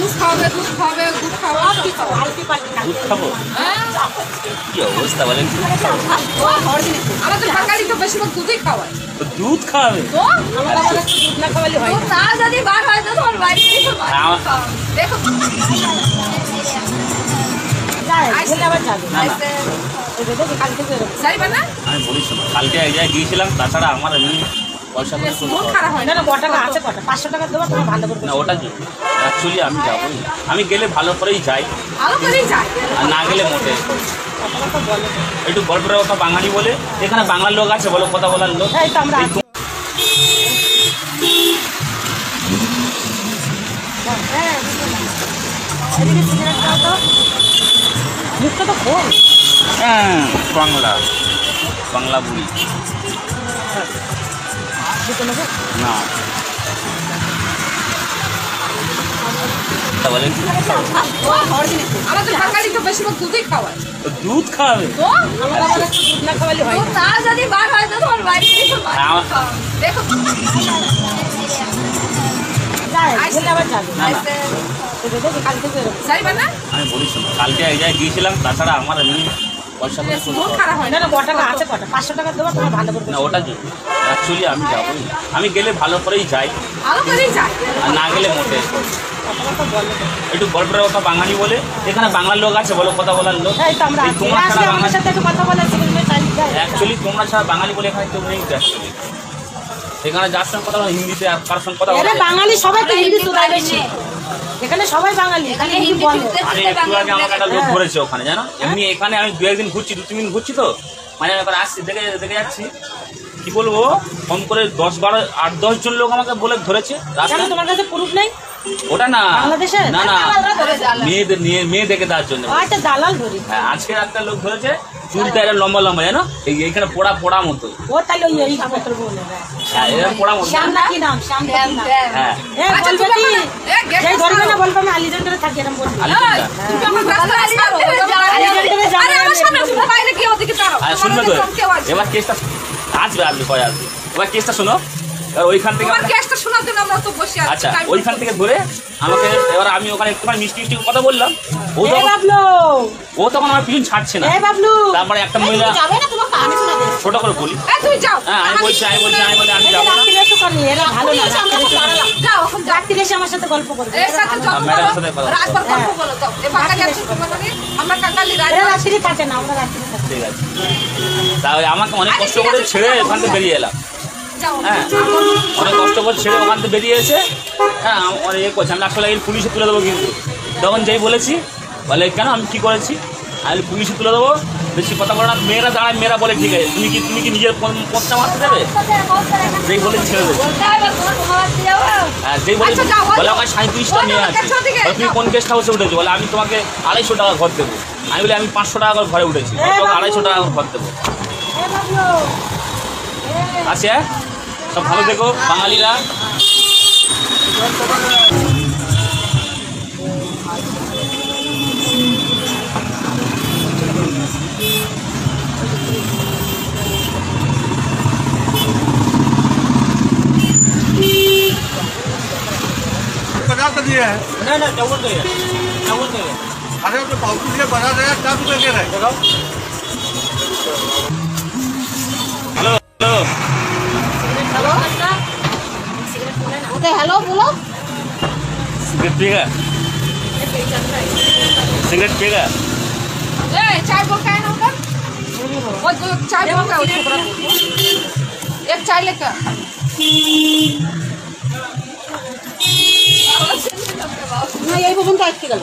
দুধ খাবে দুধ খাবে দুধ খাবে দুধ খাবো কি অবস্থা বলেন আমাদের বাঙালি তো বেশিরভাগ দুধই খাওয়ায় তো দুধ খাবে তো দুধ না খাওয়ালে হয় না যদি বার হয় তো তোমার বাইরে দেখো আমি বলি শোনো কালকে এক জায়গায় গিয়েছিলাম তাছাড়া আমার এমনি পয়সা খারাপ হয় না 500 টাকা দেবো তোমার ভালো করে না ওটা কি অ্যাকচুয়ালি আমি যাবোই আমি গেলে ভালো করেই যাই ভালো করেই যায় আর না গেলে মোটে একটু গল্পের কথা বাঙালি বলে এখানে বাংলার লোক আছে বলো কথা বলার লোক এই তো আমরা হ্যাঁ বাংলা বাংলা বুড়ি না বলেন আমাদের বাঙালি তো বেশিরভাগ দুধই খাওয়ায় তো দুধ খাবে তো দুধ না খাওয়ালে হয় না যদি বার হয় তো তোমার বাইরে দেখো আমি বলি শোনো কালকে এক জায়গায় গিয়েছিলাম তাছাড়া আমার এমনি পয়সা খারাপ হয় না 500 টাকা দেবো তোমার ভালো করে না ওটা কি অ্যাকচুয়ালি আমি যাবোই আমি গেলে ভালো করেই যাই ভালো করেই যায় আর না গেলে মোটে একটু গল্পের কথা বাঙালি বলে এখানে বাংলার লোক আছে বলো কথা বলার লোক তোমরা ছাড়া অ্যাকচুয়ালি তোমরা ছাড়া বাঙালি বলে এখানে কেউ নেই অ্যাকচুয়ালি এখানে যার সঙ্গে কথা বলো হিন্দিতে আর কার সঙ্গে কথা বলো বাঙালি সবাই তো হিন্দি শোনায় বেশি এখানে সবাই বাঙালি এখানে হিন্দি বলে আরে একটু আগে আমাকে একটা লোক ধরেছে ওখানে জানো এমনি এখানে আমি 2-1 দিন ঘুরছি 2-3 দিন ঘুরছি তো মানে এবার আসছি দেখে যাচ্ছি কি বলবো কম করে 10-12 জন লোক আমাকে বলে ধরেছে রাস্তায় তোমার কাছে প্রুফ নেই ওটা না বাংলাদেশে না না মেয়ে দেখে দেওয়ার জন্য একটা দালাল ধরি হ্যাঁ আজকে একটা লোক ধরেছে চুলটা এরা লম্বা লম্বা জানো এইখানে পোড়া মতো ও তাহলে ওই এই পত্র বলে হ্যাঁ এরা পোড়া মতো শ্যাম না কি নাম শ্যাম হ্যাঁ বলবে কি এই ধরবে না বলবে আমি আলিগঞ্জে থাকি এরকম বলবি তুমি আমার রাস্তায় আরে আমার সামনে তুমি বাইরে কি ওদিকে দাঁড়াও শুনবে তো এবার কেসটা আসবে এবার কেসটা শোনো এবার ওইখান থেকে আমার কেসটা শোনার জন্য আমরা তো বসে আছি আচ্ছা ওইখান থেকে ধরে আমাকে এবার আমি ওখানে একটুখানি মিষ্টি কথা বললাম ও তখন আমার পিছন ছাড়ছে না তারপরে একটা মহিলা ছোট করে বলি তুই যাও হ্যাঁ আমি বলছি আমি যাবো না যাও এখন রাত্রি এসে আমার সাথে গল্প করবে এর সাথে ম্যাডামের সাথে কথা রাতভর গল্প বলো তো এ বাঙালি আছে তোমাদের আমরা কাকালি রাত্রি থাকে না আমরা রাত্রি থাকি ঠিক আছে তাহলে আমাকে অনেক কষ্ট করে ছেড়ে ওখান থেকে বেরিয়ে এলাম হ্যাঁ অনেক কষ্ট করে ছেড়ে ওখান থেকে বেরিয়ে এসে হ্যাঁ অনেক করছে আমি আসলে পুলিশে তুলে দেবো কিন্তু তখন যেই বলেছি বলে কেন আমি কী করেছি আমি পুলিশে তুলে দেবো বেশি কথা বলো না মেয়েরা দাঁড়ায় মেয়েরা বলে ঠিক আছে তুমি কি নিজের পথটা মারতে দেবে যেই বলে ছেড়ে দেবে হ্যাঁ যেই বলে বলে আমার 37টা মেয়ে আছে তুমি কোন গেস্ট হাউসে উঠেছো বলে আমি তোমাকে 250 টাকা ঘর দেবো আমি বলি আমি 500 টাকা ঘরে উঠেছি তোমাকে 250 টাকা ঘর দেবো আছে সব ভালো দেখো বাঙালিরা दिया है ना ना डबल दे अरे तो पाउच दिया बना देगा क्या तू करके रहे हेलो हेलो हेलो बोलो सिगरेट पिएगा सिगरेट पिएगा चाय बोल का है ना उधर वो जो चाय बोल का उसको एक चाय लेकर না এই পর্যন্ত আটকে গেল